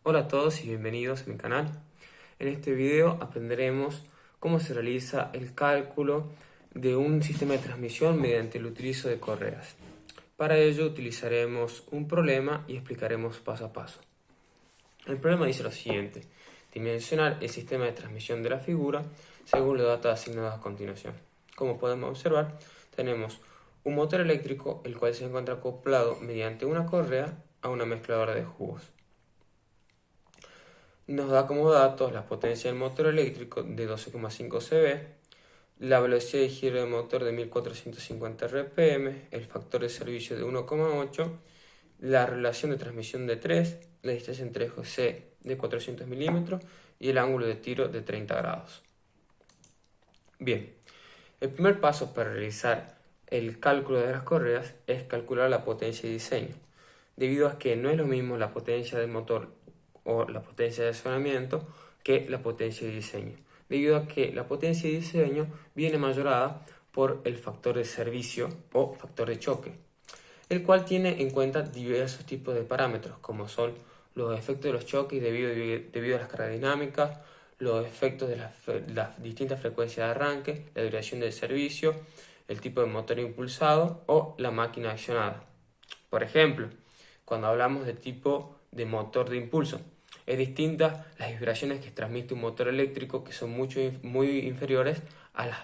Hola a todos y bienvenidos a mi canal. En este video aprenderemos cómo se realiza el cálculo de un sistema de transmisión mediante el utilizo de correas. Para ello utilizaremos un problema y explicaremos paso a paso. El problema dice lo siguiente: dimensionar el sistema de transmisión de la figura según los datos asignados a continuación. Como podemos observar, tenemos un motor eléctrico el cual se encuentra acoplado mediante una correa a una mezcladora de jugos. Nos da como datos la potencia del motor eléctrico de 12,5 CV, la velocidad de giro del motor de 1450 RPM, el factor de servicio de 1,8, la relación de transmisión de 3, la distancia entre ejes C de 400 milímetros y el ángulo de tiro de 30 grados. Bien, el primer paso para realizar el cálculo de las correas es calcular la potencia de diseño, debido a que no es lo mismo la potencia del motor o la potencia de accionamiento que la potencia de diseño, debido a que la potencia de diseño viene mayorada por el factor de servicio o factor de choque, el cual tiene en cuenta diversos tipos de parámetros, como son los efectos de los choques debido a las cargas dinámicas, los efectos de las distintas frecuencias de arranque, la duración del servicio, el tipo de motor impulsado o la máquina accionada. Por ejemplo, cuando hablamos de tipo de motor de impulso, es distinta las vibraciones que transmite un motor eléctrico, que son muy inferiores a las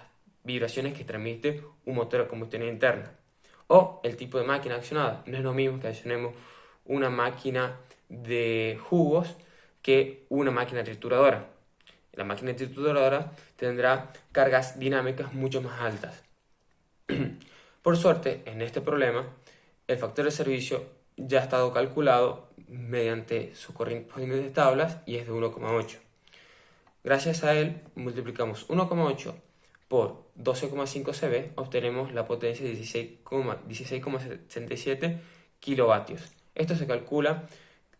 vibraciones que transmite un motor a combustión interna. O el tipo de máquina accionada. No es lo mismo que accionemos una máquina de jugos que una máquina trituradora. La máquina trituradora tendrá cargas dinámicas mucho más altas. Por suerte, en este problema, el factor de servicio ya ha estado calculado mediante sus correspondientes tablas y es de 1,8. Gracias a él, multiplicamos 1,8 por 12,5 CV, obtenemos la potencia de 16,77 kilovatios. Esto se calcula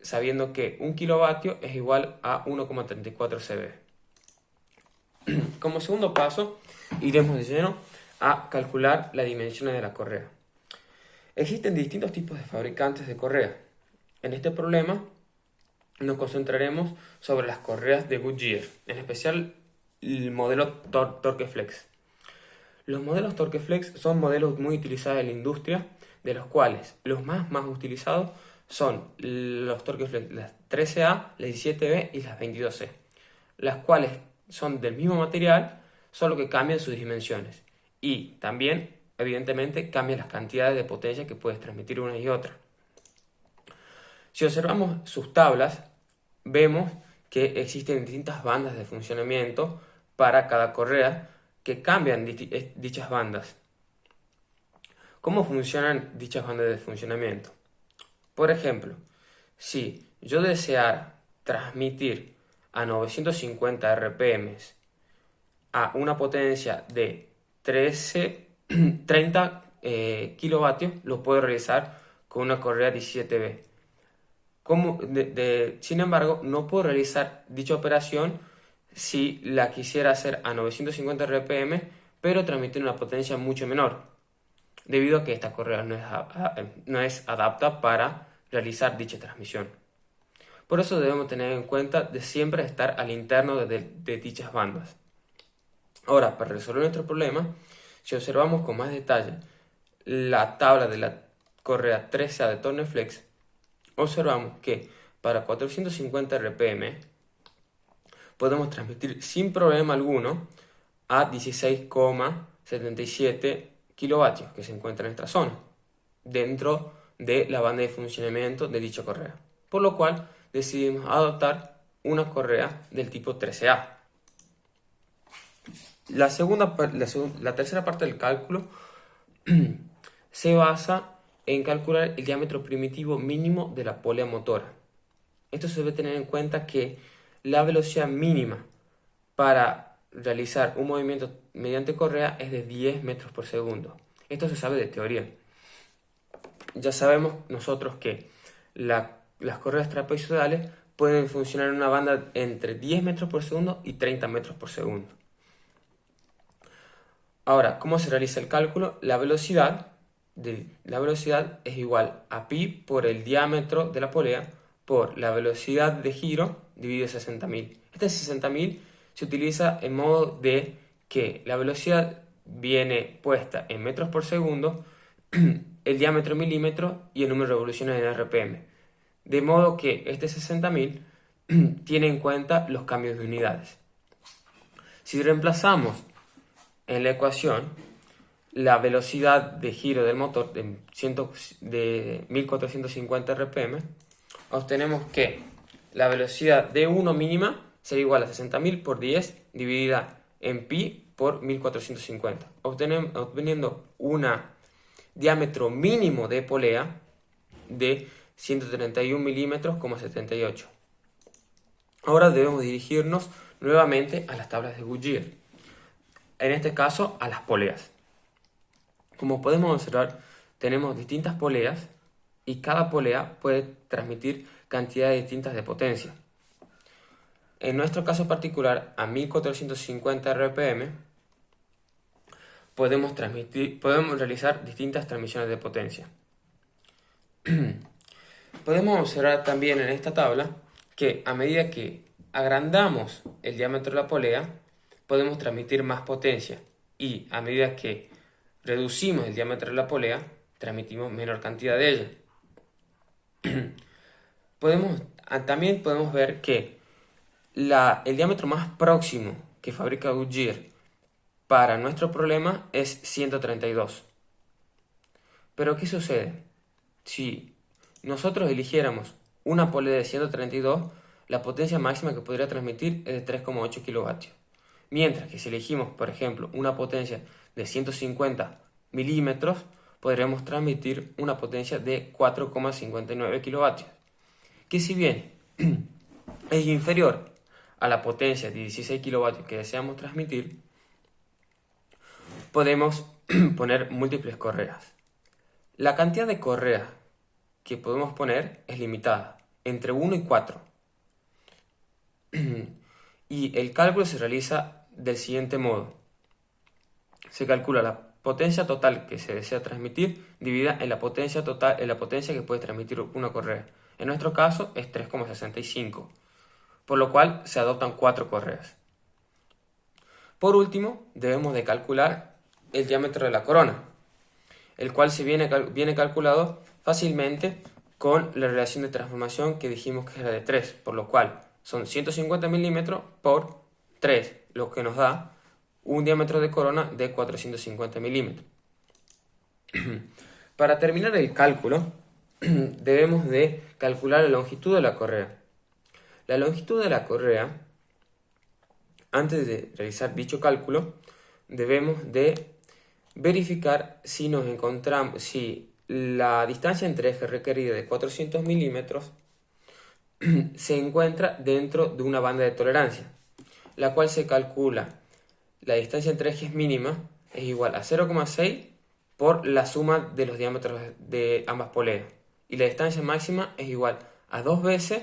sabiendo que 1 kilovatio es igual a 1,34 CV. Como segundo paso, iremos de lleno a calcular las dimensiones de la correa. Existen distintos tipos de fabricantes de correa. En este problema nos concentraremos sobre las correas de Goodyear, en especial el modelo Torqueflex. Los modelos Torqueflex son modelos muy utilizados en la industria, de los cuales los más utilizados son los Torqueflex, las 13A, las 17B y las 22C, las cuales son del mismo material, solo que cambian sus dimensiones y también, evidentemente, cambian las cantidades de potencia que puedes transmitir una y otra. Si observamos sus tablas, vemos que existen distintas bandas de funcionamiento para cada correa que cambian dichas bandas. ¿Cómo funcionan dichas bandas de funcionamiento? Por ejemplo, si yo deseara transmitir a 950 RPM a una potencia de 30 kilovatios, lo puedo realizar con una correa 17B. Sin embargo, no puedo realizar dicha operación si la quisiera hacer a 950 RPM, pero transmitir una potencia mucho menor, debido a que esta correa no es adapta para realizar dicha transmisión. Por eso debemos tener en cuenta de siempre estar al interno de dichas bandas. Ahora, para resolver nuestro problema, si observamos con más detalle la tabla de la correa 13A de Torqueflex, observamos que para 450 RPM podemos transmitir sin problema alguno a 16,77 kilovatios que se encuentra en esta zona, dentro de la banda de funcionamiento de dicha correa, por lo cual decidimos adoptar una correa del tipo 13A. La tercera parte del cálculo se basa en calcular el diámetro primitivo mínimo de la polea motora. Esto se debe tener en cuenta que la velocidad mínima para realizar un movimiento mediante correa es de 10 metros por segundo. Esto se sabe de teoría. Ya sabemos nosotros que las correas trapezoidales pueden funcionar en una banda entre 10 metros por segundo y 30 metros por segundo. Ahora, ¿cómo se realiza el cálculo? La velocidad es igual a pi por el diámetro de la polea por la velocidad de giro dividido 60.000. Este 60.000 se utiliza en modo de que la velocidad viene puesta en metros por segundo, el diámetro en milímetros y el número de revoluciones en RPM. De modo que este 60.000 tiene en cuenta los cambios de unidades. Si reemplazamos en la ecuación la velocidad de giro del motor de 1450 RPM, obtenemos que la velocidad de 1 mínima será igual a 60.000 por 10 dividida en pi por 1450, obteniendo un diámetro mínimo de polea de 131 milímetros, 78. Ahora debemos dirigirnos nuevamente a las tablas de Goodyear, en este caso a las poleas. Como podemos observar, tenemos distintas poleas y cada polea puede transmitir cantidades distintas de potencia. En nuestro caso particular, a 1450 RPM, podemos realizar distintas transmisiones de potencia. Podemos observar también en esta tabla que a medida que agrandamos el diámetro de la polea, podemos transmitir más potencia, y a medida que reducimos el diámetro de la polea, transmitimos menor cantidad de ella. También podemos ver que el diámetro más próximo que fabrica Goodyear para nuestro problema es 132. Pero ¿qué sucede? Si nosotros eligiéramos una polea de 132, la potencia máxima que podría transmitir es de 3,8 kilovatios. Mientras que si elegimos, por ejemplo, una potencia de 150 milímetros, podremos transmitir una potencia de 4,59 kilovatios, que si bien es inferior a la potencia de 16 kilovatios que deseamos transmitir, podemos poner múltiples correas. La cantidad de correas que podemos poner es limitada, entre 1 y 4. Y el cálculo se realiza del siguiente modo. Se calcula la potencia total que se desea transmitir dividida en la potencia que puede transmitir una correa. En nuestro caso es 3,65, por lo cual se adoptan 4 correas. Por último, debemos de calcular el diámetro de la corona, el cual se viene calculado fácilmente con la relación de transformación que dijimos que era de 3, por lo cual son 150 milímetros por 3, lo que nos da un diámetro de corona de 450 milímetros. Para terminar el cálculo, debemos de calcular la longitud de la correa. La longitud de la correa, antes de realizar dicho cálculo, debemos de verificar si la distancia entre ejes requerida de 400 milímetros se encuentra dentro de una banda de tolerancia, la cual se calcula la distancia entre ejes mínima es igual a 0,6 por la suma de los diámetros de ambas poleas, y la distancia máxima es igual a 2 veces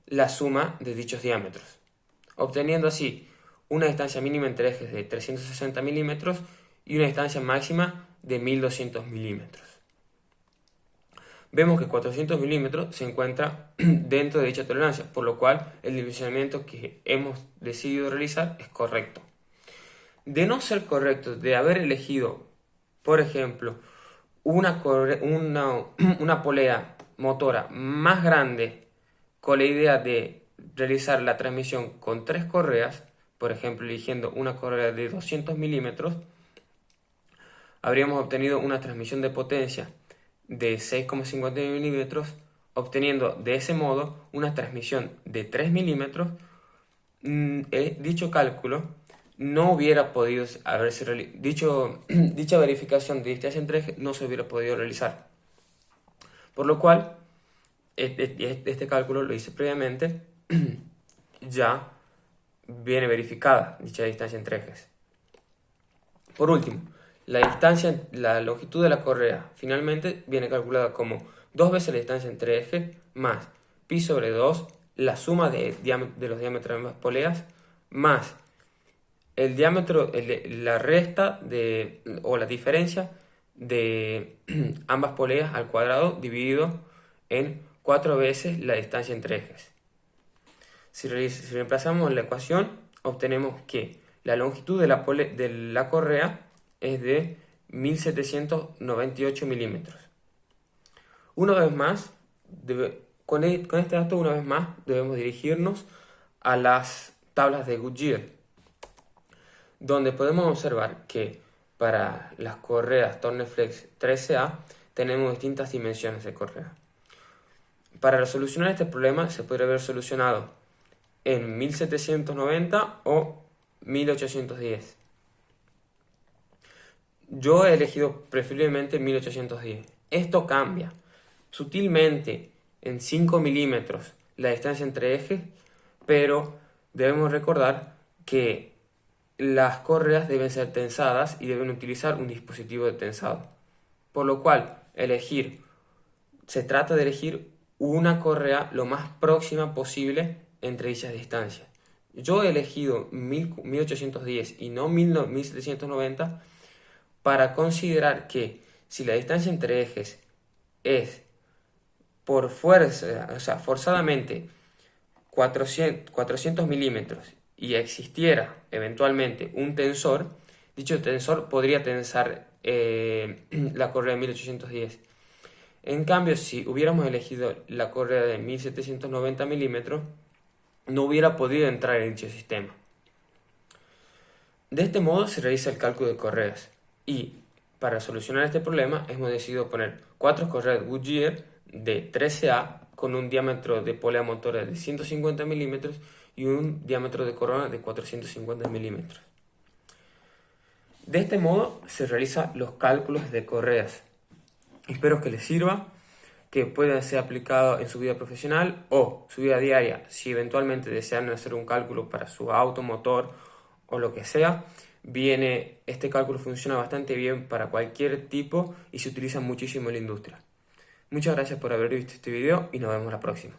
la suma de dichos diámetros, obteniendo así una distancia mínima entre ejes de 360 milímetros y una distancia máxima de 1200 milímetros. Vemos que 400 milímetros se encuentra dentro de dicha tolerancia, por lo cual el dimensionamiento que hemos decidido realizar es correcto. De no ser correcto, de haber elegido, por ejemplo, una polea motora más grande con la idea de realizar la transmisión con 3 correas, por ejemplo, eligiendo una correa de 200 milímetros, habríamos obtenido una transmisión de potencia de 6,50 milímetros, obteniendo de ese modo una transmisión de 3 milímetros. Dicho cálculo no hubiera podido dicha verificación de distancia entre ejes no se hubiera podido realizar, por lo cual este cálculo lo hice previamente. Ya viene verificada dicha distancia entre ejes. Por último, la longitud de la correa finalmente viene calculada como 2 veces la distancia entre ejes más pi sobre 2, la suma de los diámetros de ambas poleas, más el diámetro, la resta o la diferencia de ambas poleas al cuadrado dividido en 4 veces la distancia entre ejes. Si reemplazamos la ecuación, obtenemos que la longitud de la correa es de 1798 milímetros. Una vez más, con este dato, una vez más, debemos dirigirnos a las tablas de Goodyear, donde podemos observar que para las correas Torneflex 13A tenemos distintas dimensiones de correa. Para solucionar este problema se podría haber solucionado en 1790 o 1810. Yo he elegido preferiblemente 1810. Esto cambia sutilmente en 5 milímetros la distancia entre ejes, pero debemos recordar que las correas deben ser tensadas y deben utilizar un dispositivo de tensado. Por lo cual, se trata de elegir una correa lo más próxima posible entre dichas distancias. Yo he elegido 1810 y no 1790 para considerar que si la distancia entre ejes es por fuerza, o sea, forzadamente 400 milímetros y existiera eventualmente un tensor, dicho tensor podría tensar la correa de 1810. En cambio, si hubiéramos elegido la correa de 1790 milímetros, no hubiera podido entrar en dicho sistema. De este modo se realiza el cálculo de correas y para solucionar este problema hemos decidido poner 4 correas Goodyear de 13A con un diámetro de polea motora de 150 milímetros y un diámetro de corona de 450 milímetros. De este modo se realizan los cálculos de correas. Espero que les sirva, que pueda ser aplicado en su vida profesional o su vida diaria. Si eventualmente desean hacer un cálculo para su auto, motor o lo que sea, este cálculo funciona bastante bien para cualquier tipo y se utiliza muchísimo en la industria. Muchas gracias por haber visto este video y nos vemos la próxima.